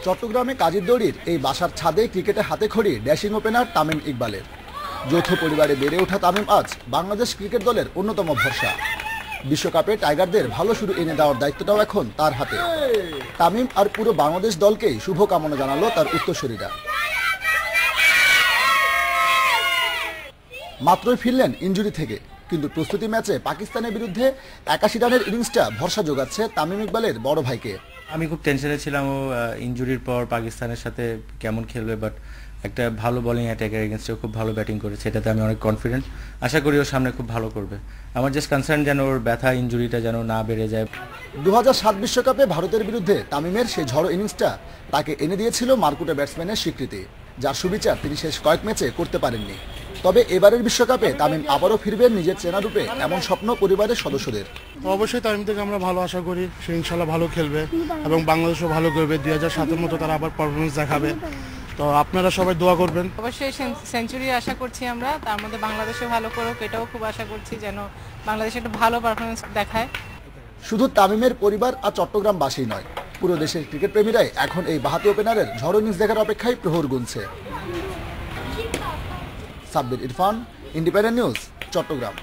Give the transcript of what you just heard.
চট্টগ্রামে কাজীর দড়ির এই বাসার ছাদে ক্রিকেটে হাতে খড়ি ড্যাশিং ওপেনার তামিম ইকবালের। যৌথ পরিবারে বেড়ে ওঠা তামিম আজ বাংলাদেশ ক্রিকেট দলের অন্যতম ভরসা। বিশ্বকাপে টাইগারদের ভালো শুরু এনে দেওয়ার দায়িত্বটাও এখন তার হাতে। তামিম আর পুরো বাংলাদেশ দলকেই শুভকামনা জানালো তার উত্তরসূরিরা। মাত্রই ফিরলেন ইনজুরি থেকে, কিন্তু প্রস্তুতি ম্যাচে পাকিস্তানের বিরুদ্ধে 81 রানের ইনিংসটা ভরসা যোগাচ্ছে তামিম ইকবালের বড় ভাইকে। আমি খুব টেনশনে ছিলাম ও ইনজুরির পর পাকিস্তানের সাথে কেমন খেলবে, বাট একটা ভালো বোলিং অ্যাটাকের এগেনস্টে খুব ভালো ব্যাটিং করেছে, এটাতে আমি অনেক কনফিডেন্ট। আশা করি ওর সামনে খুব ভালো করবে। আমার জাস্ট কনসার্ন যেন ওর ব্যথা ইনজুরিটা যেন না বেড়ে যায়। 2007 বিশ্বকাপে ভারতের বিরুদ্ধে তামিমের সেই ঝড়ো ইনিংসটা তাকে এনে দিয়েছিল মারকুটে ব্যাটসম্যানের স্বীকৃতি, যার সুবিচার তিনি শেষ কয়েক ম্যাচে করতে পারেননি। তবে এবারের বিশ্বকাপে তামিম আবারও ফিরবেন নিজের চেনা রূপে, এমন স্বপ্ন পরিবারের সদস্যদের। অবশ্যই তামিম থেকে আমরা ভালো আশা করি, সে ইনশাল্লাহ ভালো খেলবে এবং বাংলাদেশও ভালো করবে। 2007-এর মতো তারা আবার পারফরমেন্স দেখাবে। তো আপনারা সবাই দোয়া করবেন। অবশ্যই সেঞ্চুরি আশা করছি আমরা, তার মধ্যে বাংলাদেশও ভালো করুক, এটাও খুব আশা করছি যেন বাংলাদেশ একটা ভালো পারফরমেন্স দেখায়। শুধু তামিমের পরিবার আর চট্টগ্রামবাসী নয়, পুরো দেশের ক্রিকেট প্রেমীরাই এখন এই বাঁহাতি ওপেনারের ঝড়ো ইনিংস দেখার অপেক্ষায় প্রহর গুনছে। Sabbir Irfan, independent news, Chittagong.